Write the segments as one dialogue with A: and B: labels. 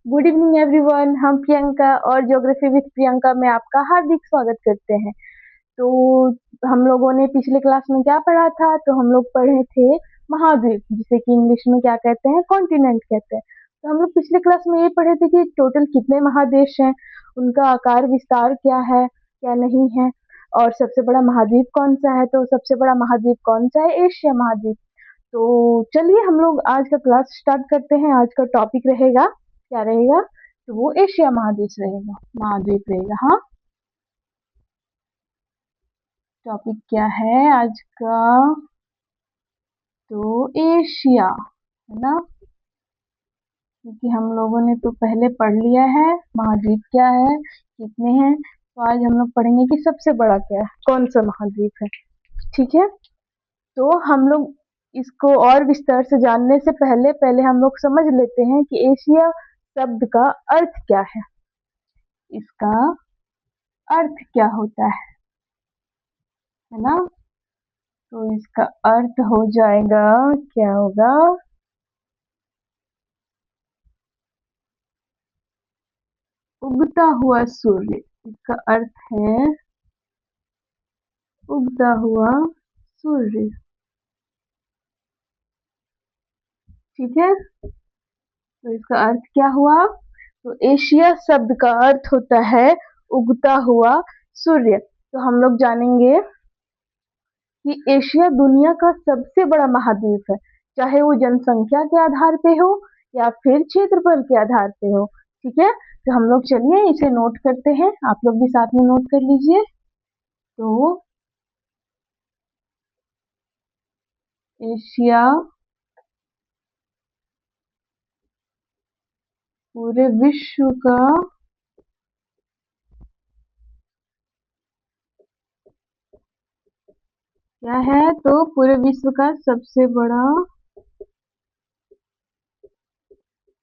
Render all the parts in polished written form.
A: Good evening everyone. हम प्रियंका और geography with Priyanka में आपका हार्दिक स्वागत करते हैं। तो हम लोगों ने पिछले क्लास में क्या पढ़ा था? तो हम लोग पढ़े थे महाद्वीप, जिसे कि इंग्लिश में क्या कहते हैं? कॉन्टिनेंट कहते हैं। तो हम लोग पिछले क्लास में ये पढ़े थे कि टोटल कितने महादेश हैं, उनका आकार विस्तार क्या है, क्या नहीं है, और सबसे बड़ा महाद्वीप कौन सा है। तो सबसे बड़ा महाद्वीप कौन सा है? एशिया महाद्वीप। तो चलिए हम लोग आज का क्लास स्टार्ट करते हैं। आज का टॉपिक रहेगा, क्या रहेगा? तो वो एशिया महादेश रहेगा, महाद्वीप रहेगा। हाँ, टॉपिक क्या है आज का? तो एशिया है ना, क्योंकि हम लोगों ने तो पहले पढ़ लिया है महाद्वीप क्या है, कितने हैं। तो आज हम लोग पढ़ेंगे कि सबसे बड़ा क्या है, कौन सा महाद्वीप है। ठीक है, तो हम लोग इसको और विस्तार से जानने से पहले पहले हम लोग समझ लेते हैं कि एशिया शब्द का अर्थ क्या है। इसका अर्थ क्या होता है ना? तो इसका अर्थ हो जाएगा, क्या होगा? उगता हुआ सूर्य। इसका अर्थ है उगता हुआ सूर्य। ठीक है, तो इसका अर्थ क्या हुआ? तो एशिया शब्द का अर्थ होता है उगता हुआ सूर्य। तो हम लोग जानेंगे कि एशिया दुनिया का सबसे बड़ा महाद्वीप है, चाहे वो जनसंख्या के आधार पे हो या फिर क्षेत्रफल के आधार पे हो। ठीक है, तो हम लोग चलिए इसे नोट करते हैं, आप लोग भी साथ में नोट कर लीजिए। तो एशिया पूरे विश्व का क्या है? तो पूरे विश्व का सबसे बड़ा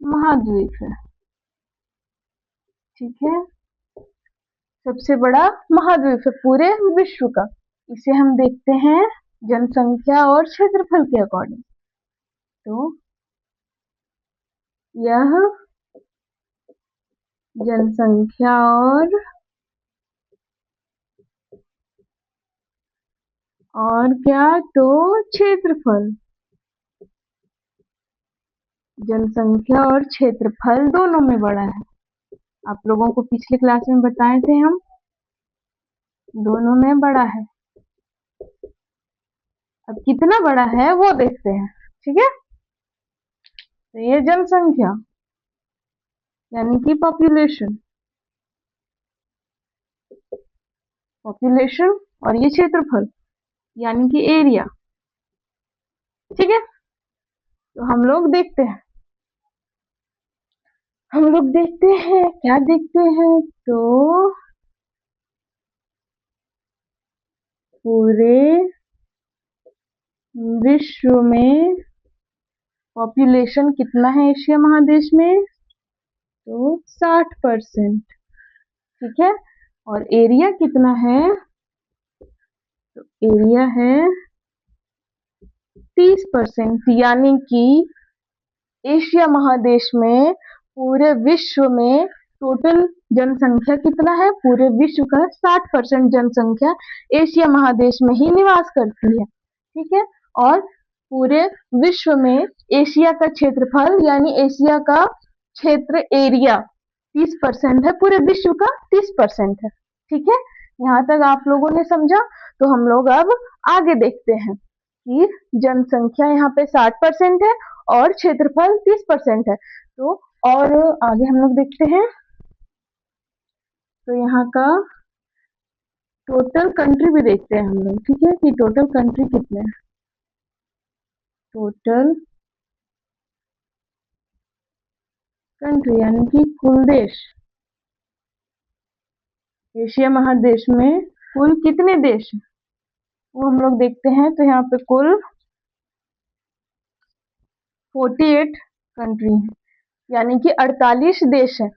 A: महाद्वीप है। ठीक है, सबसे बड़ा महाद्वीप है पूरे विश्व का। इसे हम देखते हैं जनसंख्या और क्षेत्रफल के अकॉर्डिंग। तो यह जनसंख्या और क्या? तो क्षेत्रफल, जनसंख्या और क्षेत्रफल दोनों में बड़ा है। आप लोगों को पिछले क्लास में बताए थे हम, दोनों में बड़ा है। अब कितना बड़ा है वो देखते हैं। ठीक है, तो ये जनसंख्या यानी कि पॉपुलेशन, पॉपुलेशन, और ये क्षेत्रफल यानी कि एरिया। ठीक है, तो हम लोग देखते हैं, हम लोग देखते हैं क्या देखते हैं? तो पूरे विश्व में पॉपुलेशन कितना है एशिया महादेश में? तो 60%। ठीक है, और एरिया कितना है? तो एरिया है 30%, यानी कि एशिया महादेश में पूरे विश्व में टोटल जनसंख्या कितना है? पूरे विश्व का 60% जनसंख्या एशिया महादेश में ही निवास करती है। ठीक है, और पूरे विश्व में एशिया का क्षेत्रफल यानी एशिया का क्षेत्र एरिया 30% है, पूरे विश्व का 30% है। ठीक है, यहाँ तक आप लोगों ने समझा। तो हम लोग अब आगे देखते हैं कि जनसंख्या यहाँ पे 60% है और क्षेत्रफल 30% है। तो और आगे हम लोग देखते हैं, तो यहाँ का टोटल कंट्री भी देखते हैं हम लोग। ठीक है, कि टोटल कंट्री कितने हैं? टोटल कंट्री यानी कि कुल देश, एशिया महादेश में कुल कितने देश हैं वो हम लोग देखते हैं। तो यहाँ पे कुल 48 कंट्री है, यानी कि 48 देश है।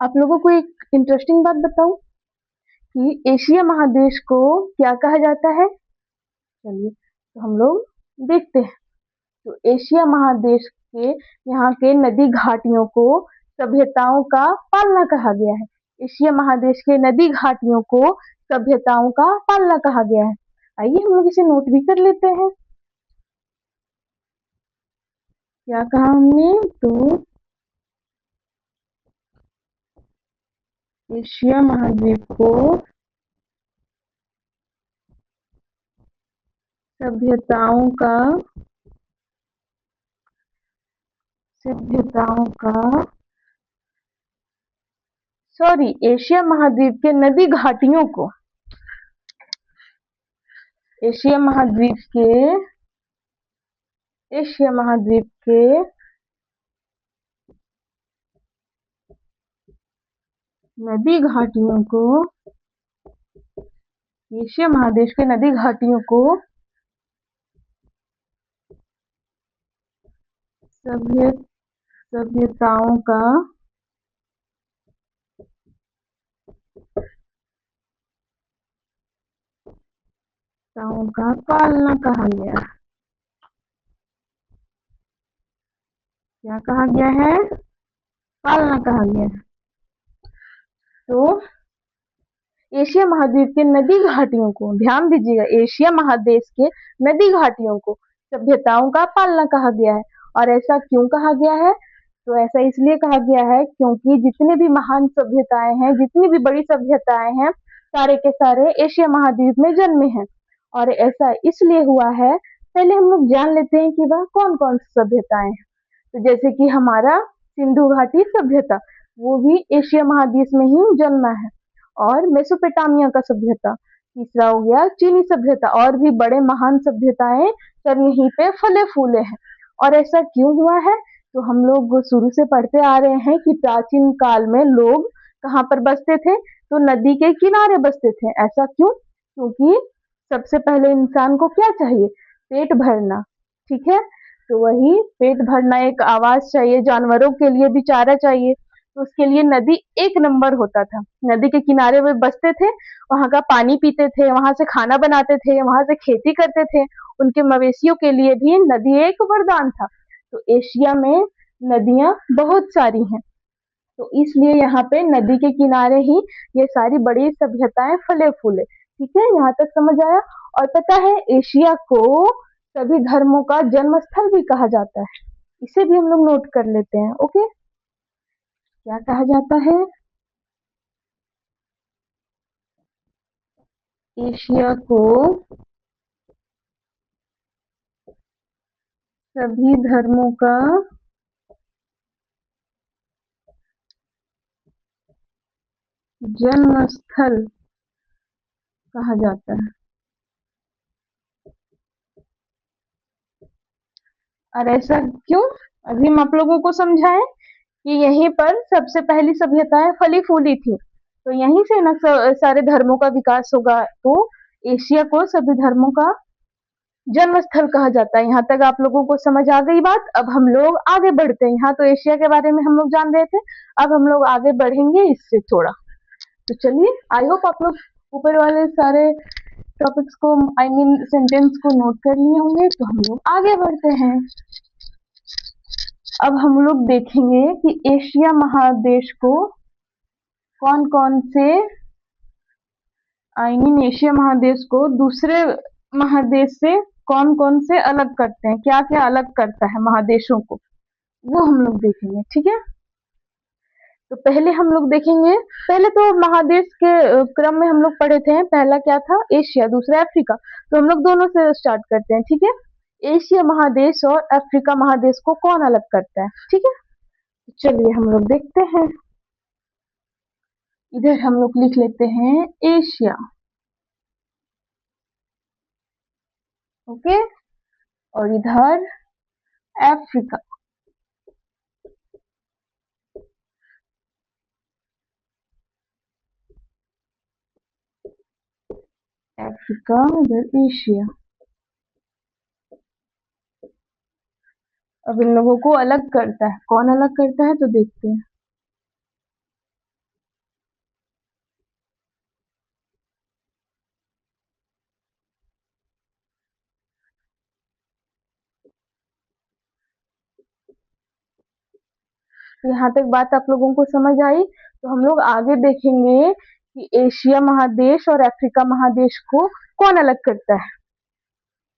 A: आप लोगों को एक इंटरेस्टिंग बात बताऊं कि एशिया महादेश को क्या कहा जाता है? चलिए तो हम लोग देखते हैं। तो एशिया महादेश के यहाँ के नदी घाटियों को सभ्यताओं का पालना कहा गया है। एशिया महादेश के नदी घाटियों को सभ्यताओं का पालना कहा गया है। आइए हम लोग इसे नोट भी कर लेते हैं। क्या कहा हमने? तो एशिया महाद्वीप को सभ्यताओं का सॉरी, एशिया महाद्वीप के नदी घाटियों को एशिया महाद्वीप के नदी घाटियों को एशिया महादेश के नदी घाटियों को सभ्य सभ्यताओं का पालना कहा गया। क्या कहा गया है? पालना कहा गया। तो एशिया महाद्वीप के नदी घाटियों को, ध्यान दीजिएगा, एशिया महादेश के नदी घाटियों को सभ्यताओं का पालना कहा गया है। और ऐसा क्यों कहा गया है? तो ऐसा इसलिए कहा गया है क्योंकि जितने भी महान सभ्यताएं हैं, जितनी भी बड़ी सभ्यताएं हैं, सारे के सारे एशिया महाद्वीप में जन्मे हैं। और ऐसा इसलिए हुआ है, पहले हम लोग जान लेते हैं कि वह कौन कौन सी सभ्यताएं हैं। तो जैसे कि हमारा सिंधु घाटी सभ्यता, वो भी एशिया महाद्वीप में ही जन्मा है। और मेसोपोटामिया का सभ्यता, तीसरा हो गया चीनी सभ्यता, और भी बड़े महान सभ्यताएं सब यहीं पे फले फूले हैं। और ऐसा क्यों हुआ है? तो हम लोग शुरू से पढ़ते आ रहे हैं कि प्राचीन काल में लोग कहाँ पर बसते थे? तो नदी के किनारे बसते थे। ऐसा क्यों? क्योंकि सबसे पहले इंसान को क्या चाहिए? पेट भरना, ठीक है। तो वही पेट भरना, एक आवाज चाहिए, जानवरों के लिए भी चारा चाहिए, तो उसके लिए नदी एक नंबर होता था। नदी के किनारे वे बसते थे, वहां का पानी पीते थे, वहां से खाना बनाते थे, वहां से खेती करते थे। उनके मवेशियों के लिए भी नदी एक वरदान था। तो एशिया में नदियां बहुत सारी हैं, तो इसलिए यहाँ पे नदी के किनारे ही ये सारी बड़ी सभ्यताएं फले फूले। ठीक है, यहाँ तक समझ आया? और पता है, एशिया को सभी धर्मों का जन्म स्थल भी कहा जाता है। इसे भी हम लोग नोट कर लेते हैं। ओके, क्या कहा जाता है? एशिया को सभी धर्मों का जन्म स्थल कहा जाता है। और ऐसा क्यों? अभी हम आप लोगों को समझाएं कि यहीं पर सबसे पहली सभ्यताएं फली फूली थी, तो यहीं से ना सारे धर्मों का विकास होगा। तो एशिया को सभी धर्मों का जन्म स्थल कहा जाता है। यहाँ तक आप लोगों को समझ आ गई बात? अब हम लोग आगे बढ़ते हैं। यहाँ तो एशिया के बारे में हम लोग जान रहे थे, अब हम लोग आगे बढ़ेंगे इससे थोड़ा। तो चलिए, आई होप आप लोग ऊपर वाले सारे टॉपिक्स को, आई मीन सेंटेंस को नोट कर लिए होंगे। तो हम लोग आगे बढ़ते हैं। अब हम लोग देखेंगे कि एशिया महादेश को कौन कौन से, आई मीन एशिया महादेश को दूसरे महादेश से कौन कौन से अलग करते हैं, क्या क्या अलग करता है महादेशों को, वो हम लोग देखेंगे। ठीक है, तो पहले हम लोग देखेंगे, पहले तो महादेश के क्रम में हम लोग पढ़े थे। पहला क्या था? एशिया, दूसरा अफ्रीका। तो हम लोग दोनों से स्टार्ट करते हैं। ठीक है, एशिया महादेश और अफ्रीका महादेश को कौन अलग करता है? ठीक है, चलिए हम लोग देखते हैं। इधर हम लोग लिख लेते हैं एशिया, ओके, और इधर अफ्रीका। अफ्रीका, इधर एशिया। अब इन लोगों को अलग करता है, कौन अलग करता है तो देखते हैं। तो यहाँ तक बात आप लोगों को समझ आई। तो हम लोग आगे देखेंगे कि एशिया महादेश और अफ्रीका महादेश को कौन अलग करता है।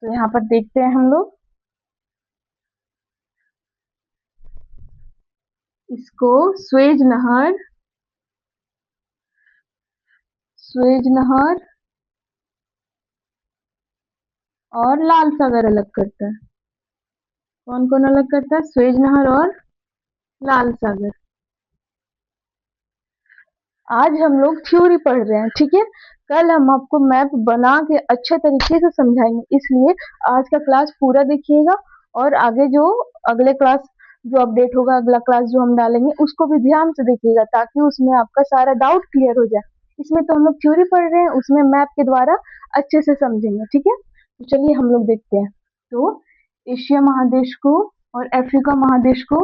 A: तो यहाँ पर देखते हैं हम लोग इसको स्वेज नहर और लाल सागर अलग करता है। कौन कौन अलग करता है? स्वेज नहर और लाल सागर। आज हम लोग थ्योरी पढ़ रहे हैं, ठीक है। कल हम आपको मैप बना के अच्छे तरीके से समझाएंगे, इसलिए आज का क्लास पूरा देखिएगा और आगे जो अगले क्लास जो अपडेट होगा, अगला क्लास जो हम डालेंगे उसको भी ध्यान से देखिएगा, ताकि उसमें आपका सारा डाउट क्लियर हो जाए। इसमें तो हम लोग थ्योरी पढ़ रहे हैं, उसमें मैप के द्वारा अच्छे से समझेंगे, ठीक है। तो चलिए हम लोग देखते हैं। तो एशिया महादेश को और अफ्रीका महादेश को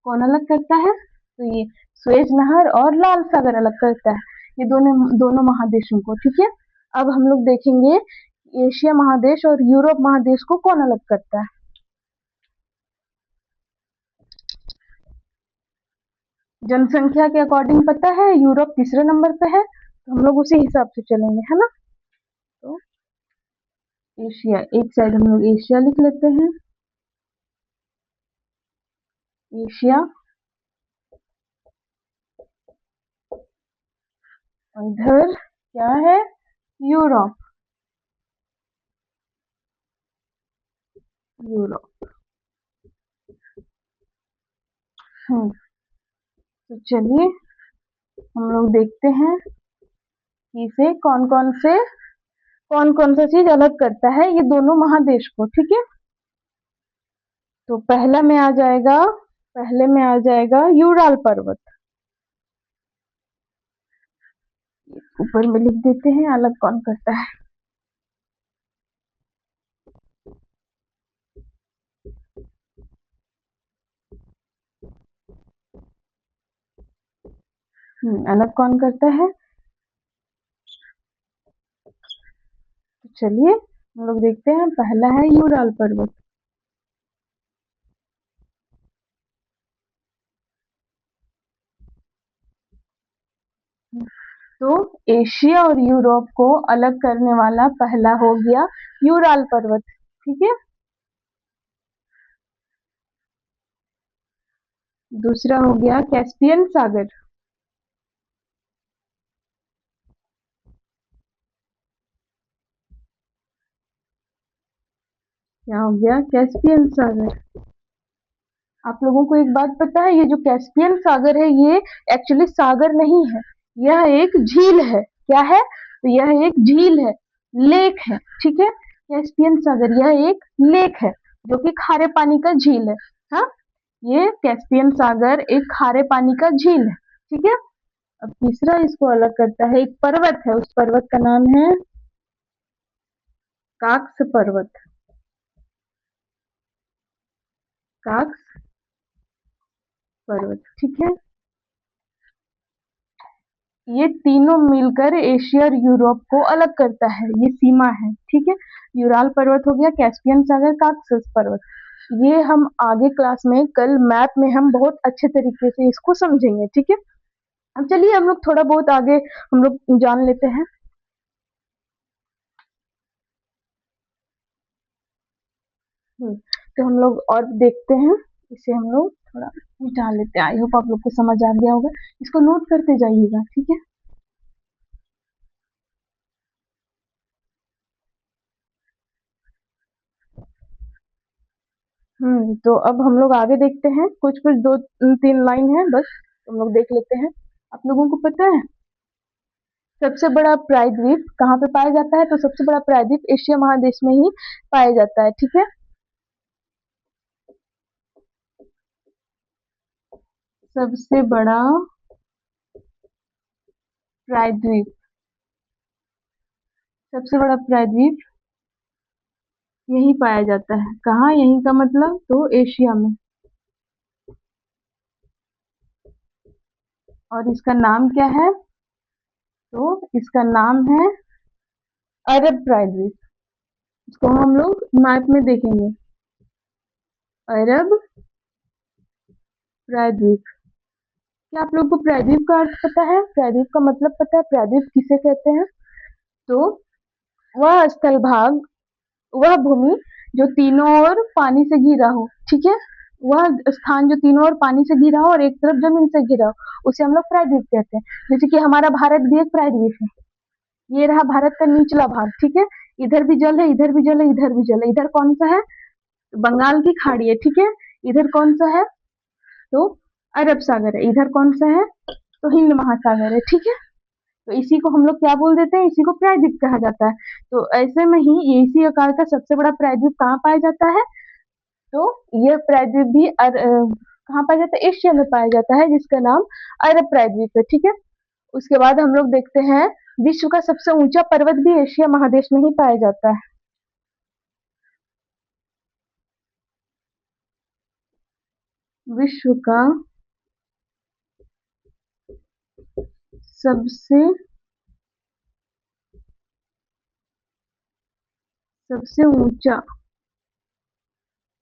A: कौन अलग करता है? तो ये स्वेज नहर और लाल सागर अलग करता है, ये दोनों दोनों महादेशों को, ठीक है। अब हम लोग देखेंगे एशिया महादेश और यूरोप महादेश को कौन अलग करता है। जनसंख्या के अकॉर्डिंग पता है यूरोप तीसरे नंबर पे है, तो हम लोग उसी हिसाब से चलेंगे, है ना। तो एशिया, एक साइड हम लोग एशिया लिख लेते हैं, एशिया, और इधर क्या है? Europe, Europe. तो चलिए हम लोग देखते हैं कि इसे कौन कौन सा चीज अलग करता है ये दोनों महादेश को, ठीक है। तो पहले में आ जाएगा यूराल पर्वत। ऊपर में लिख देते हैं अलग कौन करता है। अलग कौन करता है? तो चलिए हम लोग देखते हैं, पहला है यूराल पर्वत। तो एशिया और यूरोप को अलग करने वाला पहला हो गया यूराल पर्वत, ठीक है। दूसरा हो गया कैस्पियन सागर। क्या हो गया? कैस्पियन सागर। आप लोगों को एक बात पता है, ये जो कैस्पियन सागर है ये एक्चुअली सागर नहीं है, यह एक झील है। क्या है? तो यह एक झील है, लेक है, ठीक है। कैस्पियन सागर यह एक लेक है जो कि खारे पानी का झील है। हाँ, ये कैस्पियन सागर एक खारे पानी का झील है, ठीक है। अब तीसरा इसको अलग करता है एक पर्वत है, उस पर्वत का नाम है काक्स पर्वत। काक्स पर्वत, ठीक है। ये तीनों मिलकर एशिया और यूरोप को अलग करता है, ये सीमा है, ठीक है। यूराल पर्वत हो गया, कैस्पियन सागर, काक्सस पर्वत। ये हम आगे क्लास में कल मैप में हम बहुत अच्छे तरीके से इसको समझेंगे, ठीक है। अब चलिए हम लोग थोड़ा बहुत आगे हम लोग जान लेते हैं। तो हम लोग और देखते हैं, इसे हम लोग थोड़ा मिटा लेते हैं। आई होप आप लोग को समझ आ गया होगा, इसको नोट करते जाइएगा, ठीक है। तो अब हम लोग आगे देखते हैं, कुछ कुछ दो तीन लाइन है बस, हम लोग देख लेते हैं। आप लोगों को पता है सबसे बड़ा प्रायद्वीप कहाँ पे पाया जाता है? तो सबसे बड़ा प्रायद्वीप एशिया महादेश में ही पाया जाता है, ठीक है। सबसे बड़ा प्रायद्वीप, सबसे बड़ा प्रायद्वीप यही पाया जाता है। कहाँ? यही का मतलब तो एशिया में। और इसका नाम क्या है? तो इसका नाम है अरब प्रायद्वीप। इसको हम लोग मैप में देखेंगे, अरब प्रायद्वीप। क्या आप लोग को प्रायद्वीप का अर्थ पता है? प्रायद्वीप का मतलब पता है? प्रायद्वीप किसे कहते हैं? तो वह स्थल भाग, वह भूमि जो तीनों ओर पानी से घिरा हो, ठीक है? वह स्थान जो तीनों ओर पानी से घिरा हो और एक तरफ जमीन से घिरा हो, उसे हम लोग प्रायद्वीप कहते हैं। जैसे कि हमारा भारत भी एक प्रायद्वीप है। ये रहा भारत का निचला भाग, ठीक है? इधर भी जल है, इधर भी जल है, इधर भी जल है। इधर कौन सा है? बंगाल की खाड़ी है, ठीक है? इधर कौन सा है? तो अरब सागर है। इधर कौन सा है? तो हिंद महासागर है, ठीक है? तो इसी को हम लोग क्या बोल देते हैं? इसी को प्रायद्वीप कहा जाता है। तो ऐसे में ही ये इसी आकार का सबसे बड़ा प्रायद्वीप कहाँ पाया जाता है? तो यह प्रायद्वीप भी कहाँ पाया जाता है? एशिया में पाया जाता है, जिसका नाम अरब प्रायद्वीप है, ठीक है? उसके बाद हम लोग देखते हैं विश्व का सबसे ऊंचा पर्वत भी एशिया महादेश में ही पाया जाता है। विश्व का सबसे सबसे ऊंचा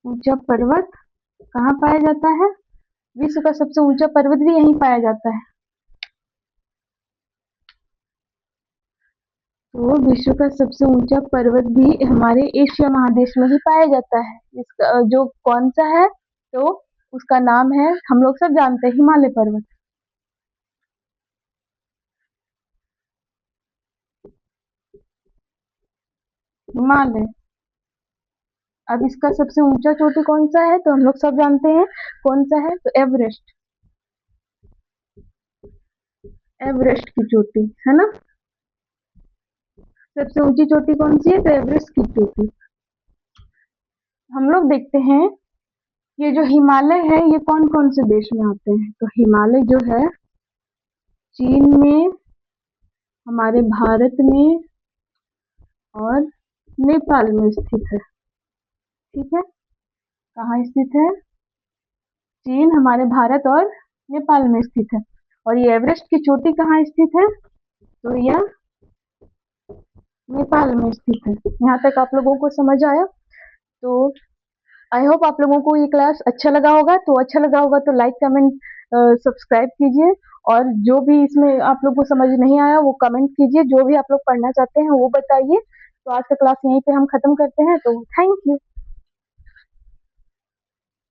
A: ऊंचा पर्वत कहाँ पाया जाता है? विश्व का सबसे ऊंचा पर्वत भी यहीं पाया जाता है। तो विश्व का सबसे ऊंचा पर्वत भी हमारे एशिया महादेश में ही पाया जाता है। इसका जो कौन सा है? तो उसका नाम है, हम लोग सब जानते हैं, हिमालय पर्वत। हिमालय। अब इसका सबसे ऊंचा चोटी कौन सा है? तो हम लोग सब जानते हैं कौन सा है, तो एवरेस्ट। एवरेस्ट की चोटी है ना? सबसे ऊंची चोटी कौन सी है? तो एवरेस्ट की चोटी। हम लोग देखते हैं ये जो हिमालय है ये कौन कौन से देश में आते हैं? तो हिमालय जो है चीन में, हमारे भारत में और नेपाल में स्थित है, ठीक है? कहाँ स्थित है? चीन, हमारे भारत और नेपाल में स्थित है। और ये एवरेस्ट की चोटी कहाँ स्थित है? तो यह नेपाल में स्थित है। यहाँ तक आप लोगों को समझ आया? तो आई होप आप लोगों को ये क्लास अच्छा लगा होगा। तो अच्छा लगा होगा तो लाइक कमेंट सब्सक्राइब कीजिए, और जो भी इसमें आप लोग को समझ नहीं आया वो कमेंट कीजिए। जो भी आप लोग पढ़ना चाहते हैं वो बताइए। तो आज का क्लास यहीं पे हम खत्म करते हैं। तो थैंक यू।